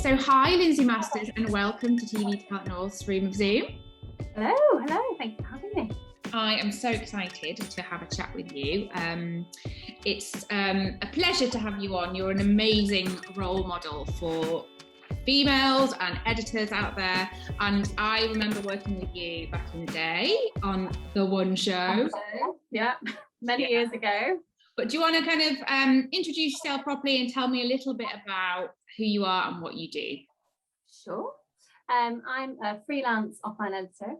So hi, Lynsey Masters, and welcome to TVTN's Room of Zoom. Hello, thanks for having me. I am so excited to have a chat with you. It's a pleasure to have you on. You're an amazing role model for females and editors out there. And I remember working with you back in the day on The One Show. Yeah, many years ago. But do you want to kind of introduce yourself properly and tell me a little bit about who you are and what you do? Sure. I'm a freelance offline editor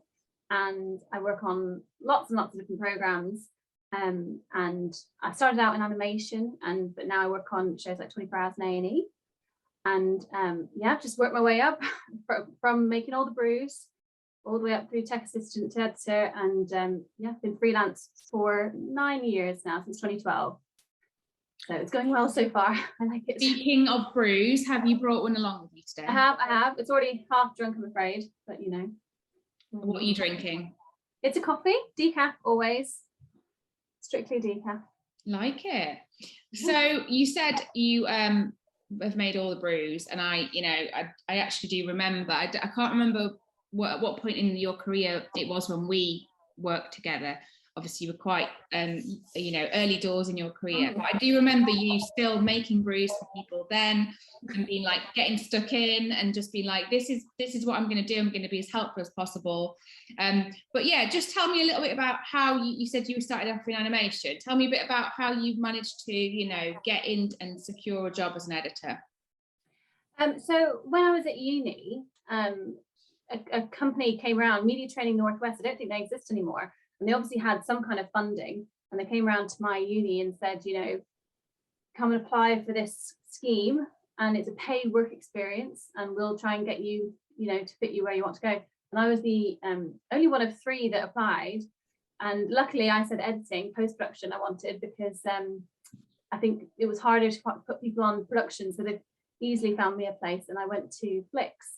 and I work on lots and lots of different programs. And I started out in animation, but now I work on shows like 24 Hours and A&E. And yeah, I've just worked my way up from making all the brews all the way up through tech assistant to editor, and yeah, I've been freelance for 9 years now, since 2012. So it's going well so far. I like it. Speaking of brews, have you brought one along with you today? I have. It's already half drunk, I'm afraid, but you know. What are you drinking? It's a coffee, decaf always, strictly decaf. Like it. So you said you have made all the brews, and I actually do remember. I can't remember at what point in your career it was when we worked together. Obviously you were quite early doors in your career, but I do remember you still making brews for people then, and being like getting stuck in and just being like, this is what I'm going to do. I'm going to be as helpful as possible. But yeah, just tell me a little bit about how you said you started off in animation. Tell me a bit about how you managed to get in and secure a job as an editor. So when I was at uni, a company came around, Media Training Northwest. I don't think they exist anymore, and they obviously had some kind of funding, and they came around to my uni and said, come and apply for this scheme, and it's a paid work experience, and we'll try and get you, to fit you where you want to go. And I was the only one of 3 that applied, and luckily I said editing, post-production I wanted, because I think it was harder to put people on production, so they easily found me a place, and I went to Flicks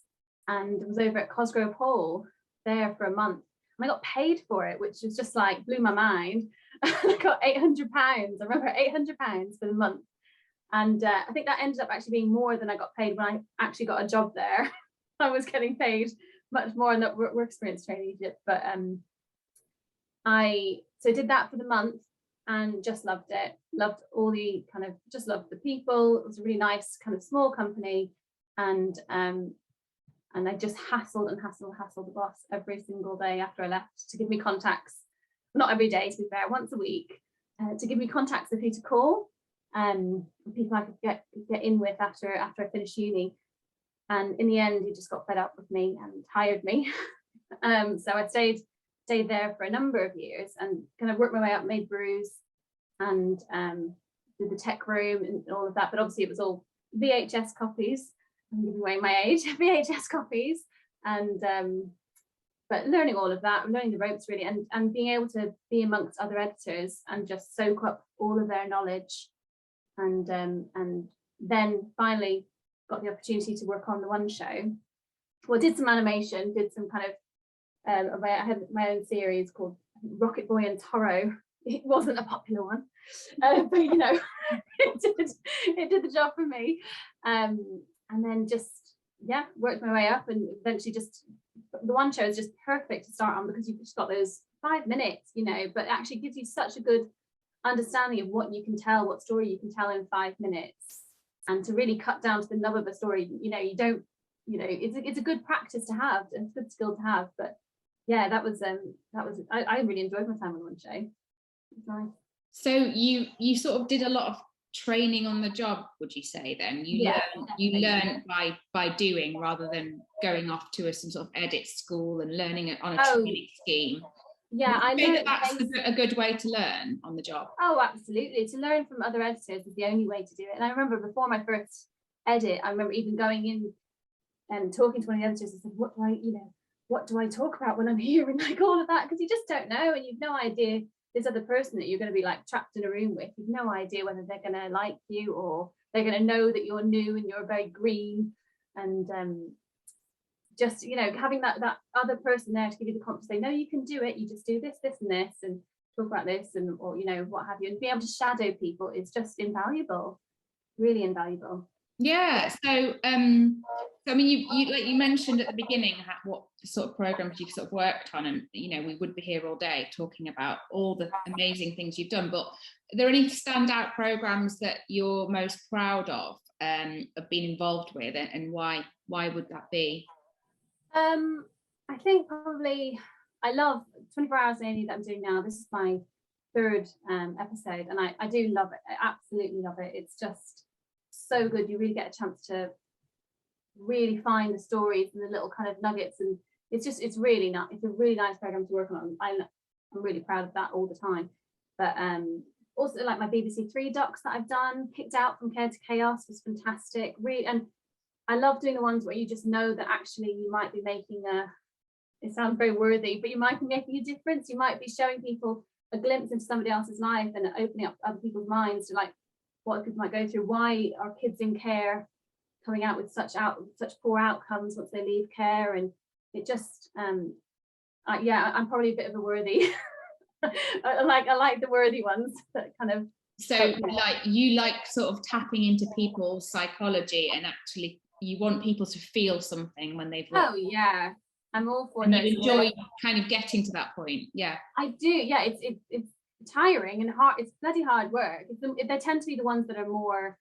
and was over at Cosgrove Hall there for a month, and I got paid for it, which was just like blew my mind. I got £800. I remember £800 for the month, and I think that ended up actually being more than I got paid when I actually got a job there. I was getting paid much more in that work experience traineeship, but I did that for the month and just loved it. Loved all the just loved the people. It was a really nice kind of small company, and I just hassled the boss every single day after I left to give me contacts, not every day to be fair, once a week, to give me contacts of who to call, people I could get in with after I finished uni. And in the end, he just got fed up with me and hired me. So I stayed there for a number of years and kind of worked my way up, made brews, and did the tech room and all of that. But obviously it was all VHS copies. I'm giving away my age. VHS copies, and but learning all of that, learning the ropes really, and being able to be amongst other editors and just soak up all of their knowledge, and then finally got the opportunity to work on The One Show. Well, did some animation, did some kind of I had my own series called Rocket Boy and Toro. It wasn't a popular one, but it did the job for me. And then just worked my way up, and eventually just The One Show is just perfect to start on, because you've just got those 5 minutes, but it actually gives you such a good understanding of what you can tell, what story you can tell in 5 minutes, and to really cut down to the nub of a story. You don't, it's a good practice to have, and it's a good skill to have. But yeah, that was I really enjoyed my time on One Show. It was nice. So you sort of did a lot of training on the job, would you say? Then you learn by doing, rather than going off to some sort of edit school and learning it on a training scheme. Yeah, I know that's a good way to learn on the job. Oh, absolutely. To learn from other editors is the only way to do it. And I remember before my first edit, I remember even going in and talking to one of the editors and said, what do I talk about when I'm here, and like all of that, because you just don't know, and you've no idea. This other person that you're going to be like trapped in a room with, you've no idea whether they're going to like you, or they're going to know that you're new and you're very green, and just having that other person there to give you the confidence, say no, you can do it, you just do this and this, and talk about this, and or what have you, and be able to shadow people is just invaluable, really invaluable. Yeah. So, I mean, you like you mentioned at the beginning what sort of programs you've sort of worked on, and you know, we would be here all day talking about all the amazing things you've done. But are there any standout programs that you're most proud of being involved with, and why? Why would that be? I think probably I love 24 Hours A&E that I'm doing now. This is my third episode, and I do love it. I absolutely love it. It's just so good. You really get a chance to really find the stories and the little kind of nuggets, and it's really nice. It's a really nice program to work on. I'm really proud of that all the time. But also like my BBC Three docs that I've done, Picked Out from Care to Chaos, was fantastic. Really, and I love doing the ones where you just know that actually you might be making it sounds very worthy, but you might be making a difference. You might be showing people a glimpse into somebody else's life and opening up other people's minds to like what people might go through. Why are kids in care coming out with such poor outcomes once they leave care? And it just yeah, I'm probably a bit of a worthy I like the worthy ones that kind of. So like you like sort of tapping into people's psychology, and actually you want people to feel something when they've watched. Oh yeah, I'm all for and you enjoy kind of getting to that point. Yeah, I do. Yeah, it's tiring and hard. It's bloody hard work. They tend to be the ones that are more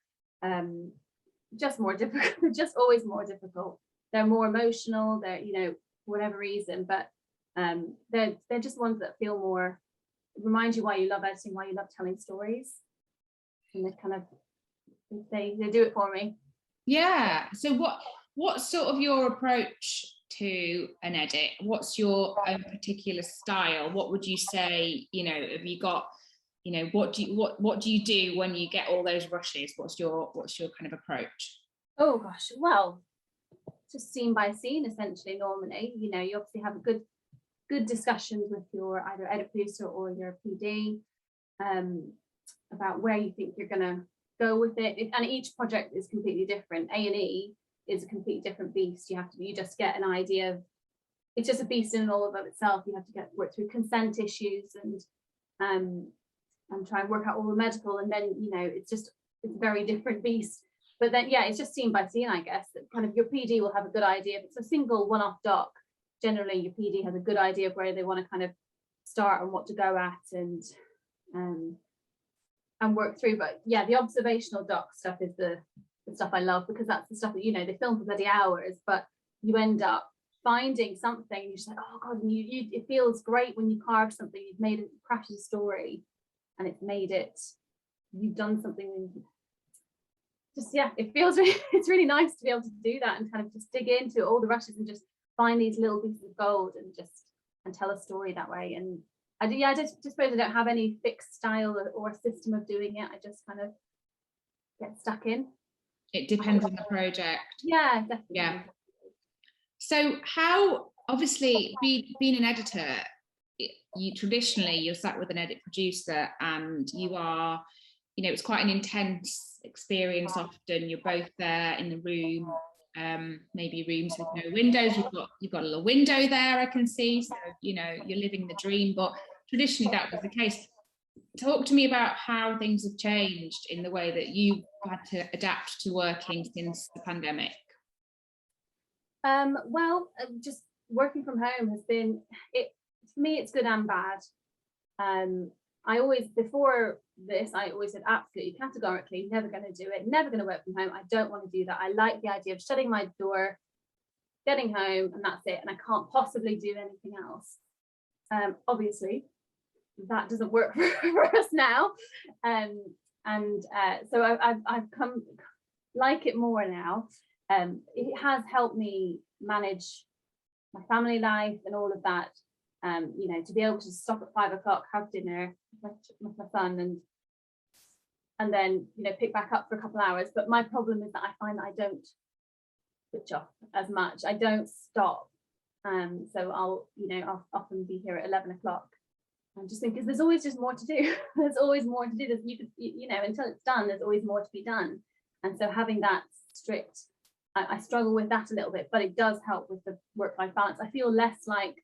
just more difficult. Just always more difficult. They're more emotional. They're, you know, for whatever reason, but they're just ones that feel more, remind you why you love editing, why you love telling stories, and they kind of they do it for me. Yeah. So what's sort of your approach to an edit? What's your own particular style? What would you say, you know, have you got, you know, what do you do when you get all those rushes? What's your kind of approach? Oh gosh, well, just scene by scene essentially. Normally, you know, you obviously have a good discussions with your either edit producer or your PD about where you think you're gonna go with it. And each project is completely different. A&E is a completely different beast. You just get an idea of, it's just a beast in all of itself. You have to work through consent issues and try and work out all the medical, and then, you know, it's a very different beast. But then yeah, it's just scene by scene, I guess, that kind of your PD will have a good idea. If it's a single one-off doc, generally your PD has a good idea of where they want to kind of start and what to go at and work through. But yeah, the observational doc stuff is the stuff I love, because that's the stuff that, you know, they film for bloody hours, but you end up finding something and you're just like, oh god, and you it feels great when you carve something, you've made it, crafted a story, and it's made it, you've done something. Just yeah, it feels really, it's really nice to be able to do that and kind of just dig into all the rushes and just find these little pieces of gold and tell a story that way. And I just suppose I don't have any fixed style or system of doing it. I just kind of get stuck in. It depends on the project. Yeah, definitely. Yeah. So how, obviously being an editor, you're sat with an edit producer and you are, you know, it's quite an intense experience often. You're both there in the room, maybe rooms with no windows. You've got a little window there I can see, so you know you're living the dream. But traditionally that was the case. Talk to me about how things have changed in the way that you had to adapt to working since the pandemic. Well, just working from home has been, for me it's good and bad. I always, before this, I always said absolutely categorically never going to do it, never going to work from home. I don't want to do that. I like the idea of shutting my door, getting home, and that's it, and I can't possibly do anything else. Obviously that doesn't work for us now, so I've come like it more now. It has helped me manage my family life and all of that. You know, to be able to stop at 5 o'clock, have dinner with my son, and then, you know, pick back up for a couple of hours. But my problem is that I find that I don't switch off as much. I don't stop. So I'll often be here at 11 o'clock. I'm just thinking, there's always just more to do. There's always more to do. You know, until it's done, there's always more to be done. And so having that strict, I struggle with that a little bit, but it does help with the work-life balance. I feel less like,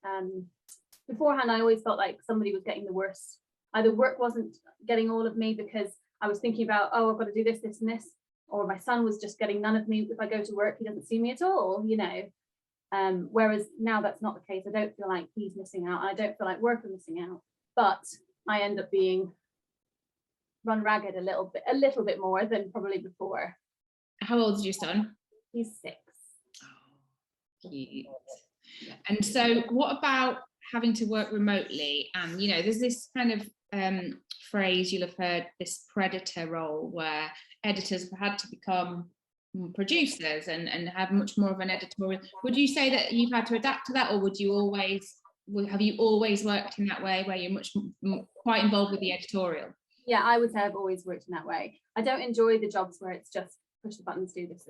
beforehand, I always felt like somebody was getting the worst. Either work wasn't getting all of me because I was thinking about, oh, I've got to do this, this, and this, or my son was just getting none of me. If I go to work, he doesn't see me at all, you know. Whereas now that's not the case. I don't feel like he's missing out, and I don't feel like work are missing out, but I end up being run ragged a little bit more than probably before. How old is your son? He's 6. Oh, cute. And so what about having to work remotely? And, you know, there's this kind of phrase you'll have heard, this predator role, where editors have had to become producers and have much more of an editorial. Would you say that you've had to adapt to that, or have you always worked in that way, where you're quite involved with the editorial? Yeah, I would say I've always worked in that way. I don't enjoy the jobs where it's just push the buttons, do this.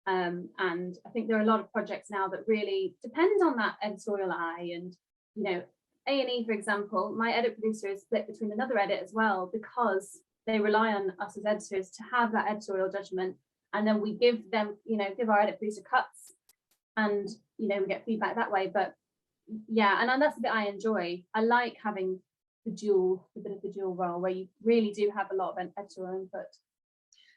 And I think there are a lot of projects now that really depend on that editorial eye. And, you know, A&E, for example, my edit producer is split between another edit as well, because they rely on us as editors to have that editorial judgment. And then we give them, you know, give our edit producer cuts, and, you know, we get feedback that way. But yeah, and that's the bit I enjoy. I like having a bit of the dual role, where you really do have a lot of editorial input.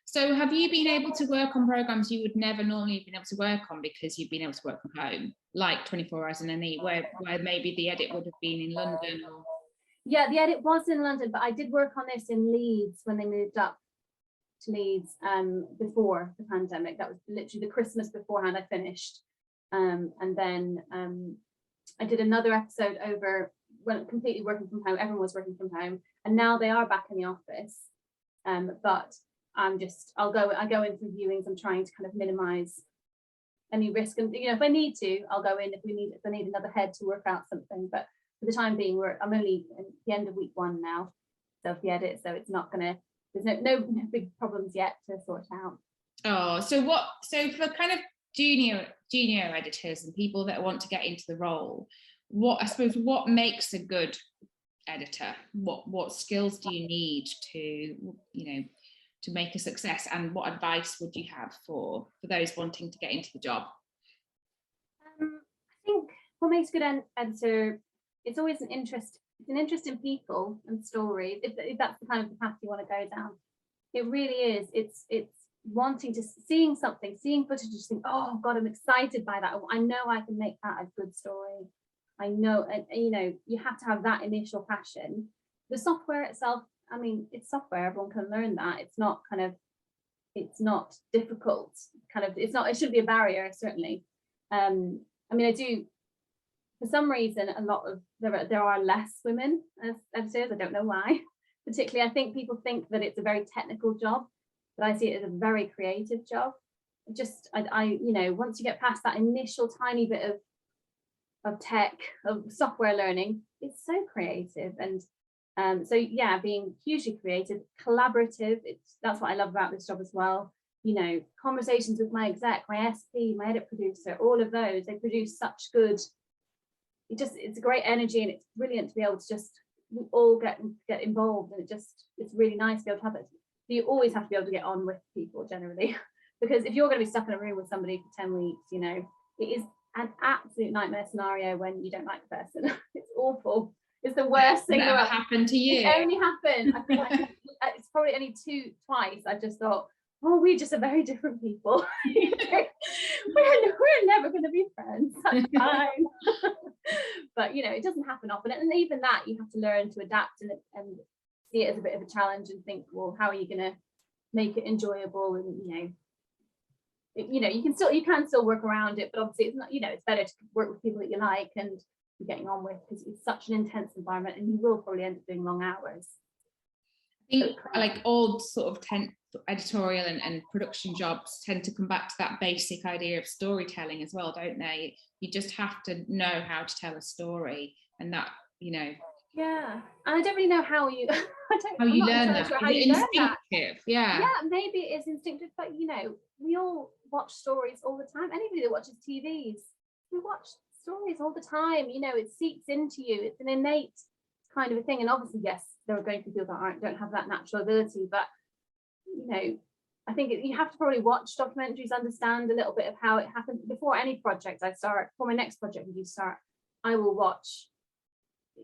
So have you been able to work on programs you would never normally have been able to work on because you've been able to work from home, like 24 Hours in an E, where maybe the edit would have been in London? Or... Yeah, the edit was in London, but I did work on this in Leeds when they moved up to Leeds before the pandemic. That was literally the Christmas beforehand I finished. And then I did another episode over when completely working from home. Everyone was working from home, and now they are back in the office. But I go in for viewings. I'm trying to kind of minimize any risk, and, you know, if I need to, I'll go in if I need another head to work out something. But for the time being, I'm only at the end of week 1 now of the edit, so it's not gonna, there's no big problems yet to sort out. Oh, so for kind of junior editors and people that want to get into the role, what makes a good editor? What skills do you need to, you know, to make a success, and what advice would you have for those wanting to get into the job? I think what makes a good editor, it's always an interest in people and stories, if that's the kind of the path you want to go down. It really is. It's wanting to seeing footage, just think, oh God, I'm excited by that. I know I can make that a good story. I know, and you know, you have to have that initial passion. The software itself, I mean, it's software, everyone can learn that. It's not difficult, it shouldn't be a barrier, certainly. I mean, I do, for some reason, there are less women as editors. I don't know why. Particularly, I think people think that it's a very technical job, but I see it as a very creative job. You know, once you get past that initial tiny bit of tech, of software learning, it's so creative. And so yeah, being hugely creative, collaborative, that's what I love about this job as well. You know, conversations with my exec, my SP, my edit producer, all of those, they produce such good, it's a great energy, and it's brilliant to be able to just, we all get involved, and it's really nice to be able to have it. You always have to be able to get on with people generally, because if you're going to be stuck in a room with somebody for 10 weeks, you know, it is an absolute nightmare scenario when you don't like the person. It's awful. It's the worst thing that ever happened to you. It only happened, I think, it's probably only twice. I've just thought, oh, we just are very different people. we're never going to be friends. That's fine. But, you know, it doesn't happen often, and even that you have to learn to adapt and see it as a bit of a challenge, and think, well, how are you going to make it enjoyable? And you know, you can still work around it, but obviously it's not, you know, it's better to work with people that you like and you're getting on with, because it's such an intense environment, and you will probably end up doing long hours. I think like all sort of editorial and production jobs tend to come back to that basic idea of storytelling as well, don't they? You just have to know how to tell a story, and that, you know. Yeah, and I don't really know how you learn that. Sure how you learn that. Yeah, maybe it is instinctive, but you know, we all watch stories all the time. Anybody that watches TVs, we watch stories all the time. You know, it seeps into you. It's an innate kind of a thing. And obviously, yes, there are going to be people that don't have that natural ability, but you know, I think you have to probably watch documentaries, understand a little bit of how it happens before any project I start. For my next project when you start, I will watch,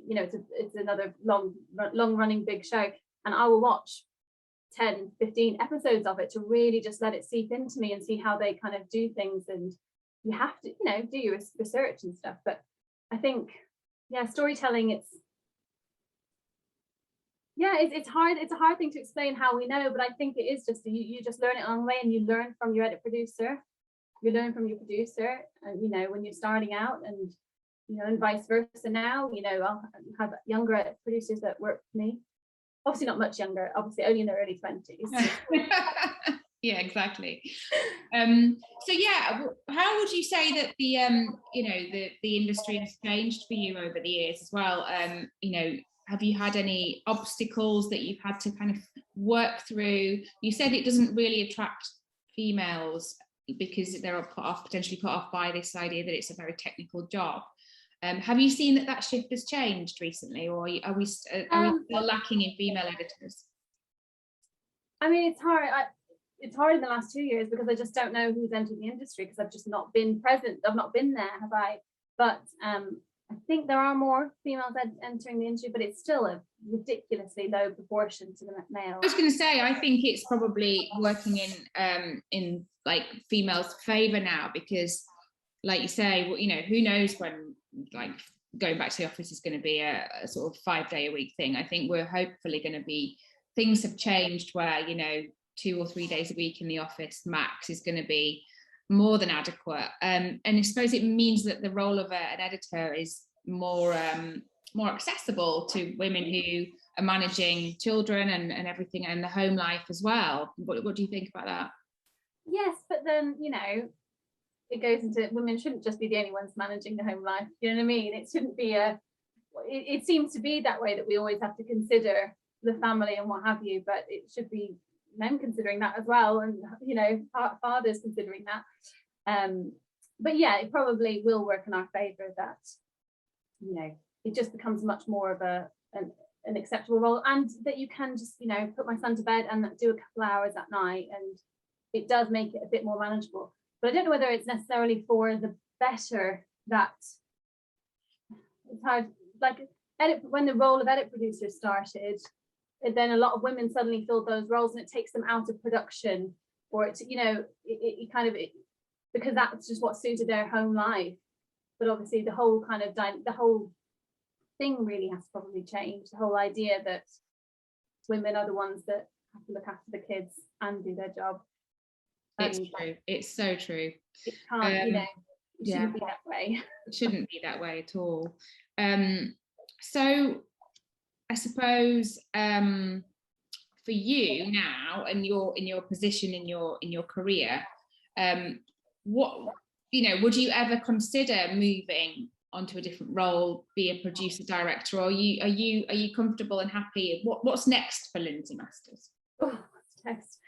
you know, it's another long running big show, and I will watch 10, 15 episodes of it to really just let it seep into me and see how they kind of do things. And you have to, you know, do your research and stuff. But I think, yeah, storytelling, it's hard. It's a hard thing to explain how we know, but I think it is just you just learn it along the way, and you learn from your edit producer, you learn from your producer, and you know, when you're starting out, and you know, and vice versa. Now, you know, I'll have younger edit producers that work for me, obviously not much younger, obviously only in their early 20s. Yeah, exactly. So yeah, how would you say that the you know, the industry has changed for you over the years as well? You know, have you had any obstacles that you've had to kind of work through? You said it doesn't really attract females because they're potentially put off by this idea that it's a very technical job. Have you seen that shift has changed recently, or are we still lacking in female editors? I mean, it's hard. It's hard in the last 2 years because I just don't know who's entered the industry, because I've just not been present. I've not been there, have I? But I think there are more females entering the industry, but it's still a ridiculously low proportion to the male. I was going to say, I think it's probably working in like females' favour now, because, like you say, well, you know, who knows when like going back to the office is going to be a sort of 5-day-a-week thing. I think we're hopefully going to be, things have changed where, you know, 2 or 3 days a week in the office max is going to be more than adequate. And I suppose it means that the role of an editor is more accessible to women who are managing children and everything, and the home life as well. What do you think about that? Yes, but then, you know, it goes into, women shouldn't just be the only ones managing the home life. You know what I mean? It shouldn't be it seems to be that way, that we always have to consider the family and what have you, but it should be men considering that as well, and you know, fathers considering that. But yeah, it probably will work in our favor, that, you know, it just becomes much more of an acceptable role, and that you can just, you know, put my son to bed and do a couple hours at night, and it does make it a bit more manageable. But I don't know whether it's necessarily for the better. That it's hard, like when the role of edit producer started, then a lot of women suddenly filled those roles, and it takes them out of production, or it's, you know, it kind of, because that's just what suited their home life. But obviously the whole kind of the whole thing really has to probably change. The whole idea that women are the ones that have to look after the kids and do their job. It's true. It's so true. It can't, you know, it shouldn't be that way. It shouldn't be that way at all. So I suppose for you now, and in your position in your career, what, you know, would you ever consider moving onto a different role, be a producer, director, or are you comfortable and happy? What's next for Lynsey Masters? Oh, what's next?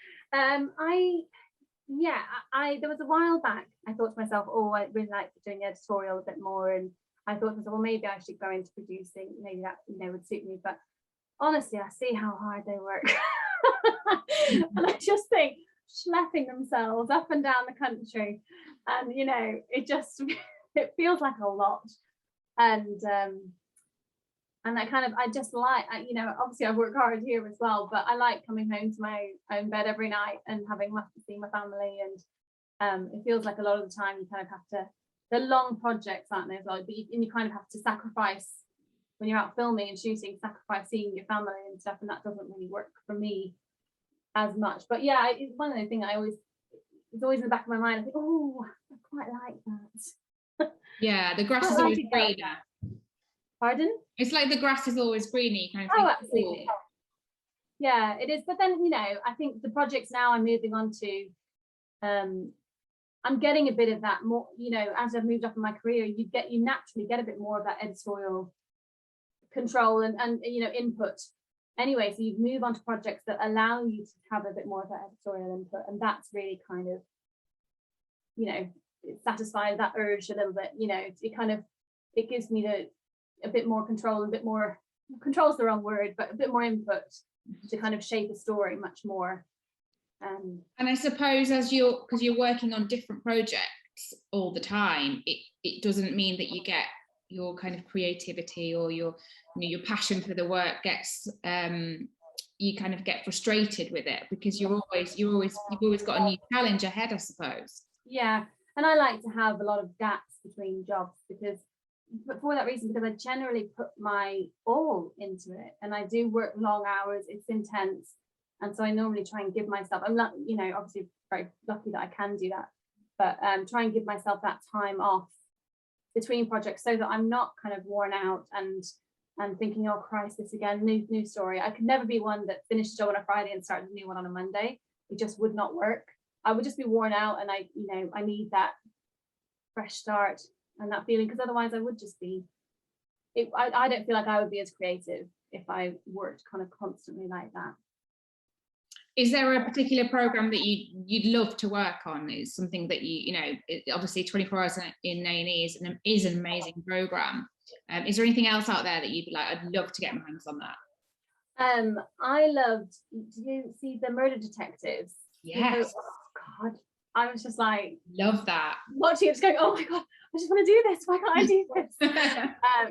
There was a while back, I thought to myself, oh, I really like doing editorial a bit more, and I thought to myself, well, maybe I should go into producing, maybe that, you know, would suit me. But honestly, I see how hard they work. And I just think, schlepping themselves up and down the country, and you know, it feels like a lot. And I kind of, I just like, you know, obviously I work hard here as well, but I like coming home to my own bed every night and having to see my family. And it feels like a lot of the time you kind of have to, they're long projects, aren't they, as well? But you kind of have to sacrifice, when you're out filming and shooting, sacrifice seeing your family and stuff, and that doesn't really work for me as much. But yeah, it's one of those things it's always in the back of my mind. I think, oh, I quite like that. Yeah, the grass is always greener. Pardon? It's like the grass is always greener. You kind of think, absolutely. Yeah, it is. But then, you know, I think the projects now I'm moving on to, I'm getting a bit of that more, you know, as I've moved up in my career, you naturally get a bit more of that editorial control and you know, input anyway. So you move on to projects that allow you to have a bit more of that editorial input, and that's really kind of, you know, it satisfies that urge a little bit. You know, it gives me a bit more control, a bit more, control's the wrong word, but a bit more input to kind of shape a story much more. And I suppose because you're working on different projects all the time, it doesn't mean that you get your kind of creativity or your passion for the work gets you kind of get frustrated with it because you've always got a new challenge ahead, I suppose. Yeah, and I like to have a lot of gaps between jobs but for that reason, because I generally put my all into it, and I do work long hours. It's intense, and so I normally try and give myself. I'm not, obviously very lucky that I can do that, but try and give myself that time off between projects so that I'm not kind of worn out and thinking, oh Christ, this again, new story. I could never be one that finished a job on a Friday and started a new one on a Monday. It just would not work. I would just be worn out, and I need that fresh start and that feeling, because otherwise I would just be. I don't feel like I would be as creative if I worked kind of constantly like that. Is there a particular program that you'd love to work on? Is something that obviously 24 Hours in A&E is an amazing program. Is there anything else out there that you'd be like, I'd love to get my hands on that? I loved. Do you see the Murder Detectives? Yes. Oh God, I was just like, love that. Watching it, just going, oh my God, I just want to do this. Why can't I do this?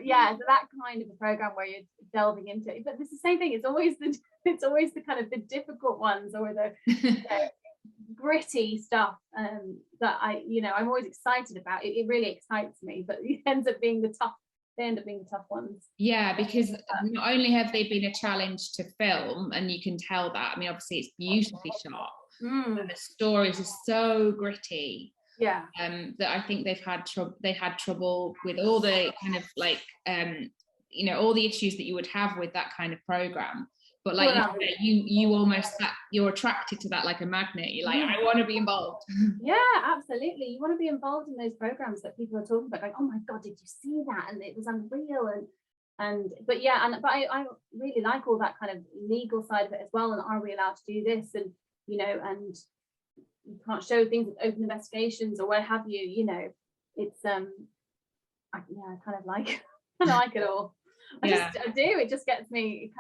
Yeah, so that kind of a program where you're delving into it, but it's the same thing. It's always the kind of the difficult ones, or the gritty stuff that I'm always excited about. It really excites me, but it ends up being the tough. They end up being the tough ones. Yeah, because not only have they been a challenge to film, and you can tell that. I mean, obviously it's beautifully shot. But the stories are so gritty. Yeah. That I think they had trouble with all the kind of like all the issues that you would have with that kind of program. But like you almost, you're attracted to that like a magnet. You're like, I want to be involved. Yeah, absolutely. You want to be involved in those programs that people are talking about, like, oh my God, did you see that? And it was unreal. But I really like all that kind of legal side of it as well. And are we allowed to do this? And and you can't show things with open investigations or what have you. It's I kind of like it all. I do. It just gets me.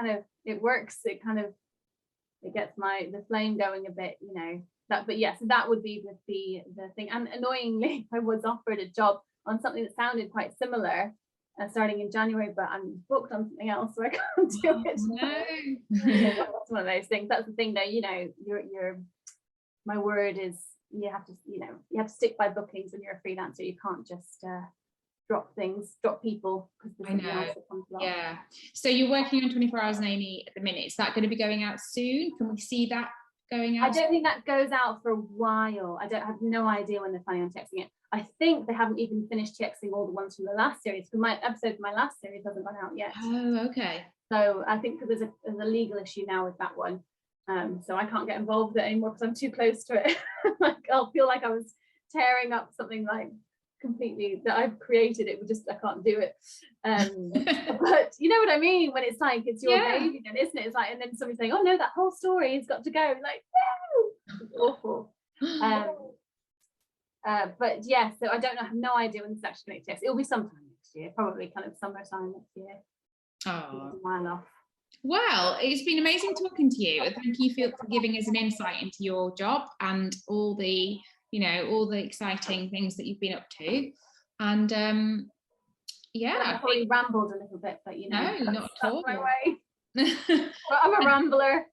It works. It gets the flame going a bit. But yes, that would be the thing. And annoyingly, I was offered a job on something that sounded quite similar, starting in January, but I'm booked on something else, so I can't do it. No. That's one of those things. That's the thing, though. Your my word is you have to stick by bookings when you're a freelancer. You can't just drop people because there's something else that comes along. Yeah. So you're working on 24 Hours in A&E at the minute. Is that going to be going out soon? Can we see that going out? I don't think that goes out for a while. I have no idea when they're planning on texting it. I think they haven't even finished texting all the ones from the last series, because my episode from my last series hasn't gone out yet. Oh, okay. So I think there's a legal issue now with that one. So I can't get involved with it anymore because I'm too close to it. Like I'll feel like I was tearing up something like completely that I've created. I can't do it. But you know what I mean, when it's like it's your baby, then, isn't it? It's like, and then somebody's saying, oh no, that whole story has got to go. Like, no, it's awful. But yeah, so I have no idea when this actually going to test. It'll be sometime next year, probably kind of summertime next year. Oh, a while off. Well, it's been amazing talking to you. Thank you for giving us an insight into your job and all the exciting things that you've been up to. And I probably rambled a little bit, but no, not at all. My way. But I'm a rambler.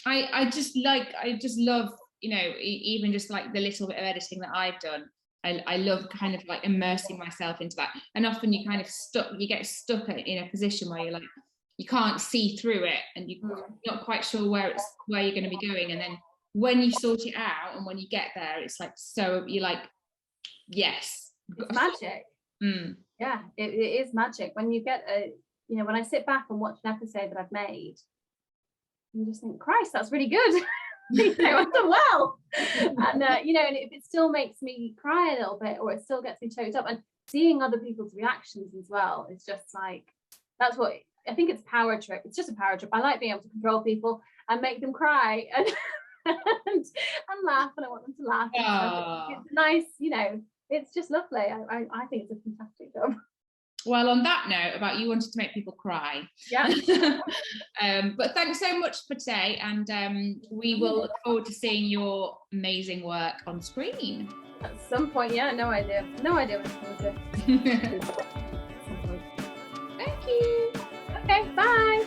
I just love, even just like the little bit of editing that I've done. I love kind of like immersing myself into that. And often you get stuck in a position where you're like, you can't see through it, and you're not quite sure where you're going to be going. And then when you sort it out and when you get there, it's like, so you're like, yes, it's magic. Yeah, it is magic when you get when I sit back and watch an episode that I've made, you just think, Christ, that's really good. I've done well. And and if it still makes me cry a little bit, or it still gets me choked up, and seeing other people's reactions as well, it's just like, that's what I think. It's power trip. It's just a power trip. I like being able to control people and make them cry and laugh, and I want them to laugh. It's nice, it's just lovely. I think it's a fantastic job. Well, on that note about you wanted to make people cry, but thanks so much for today, and we will look forward to seeing your amazing work on screen at some point. No idea when it's going to. Thank you. Okay, bye.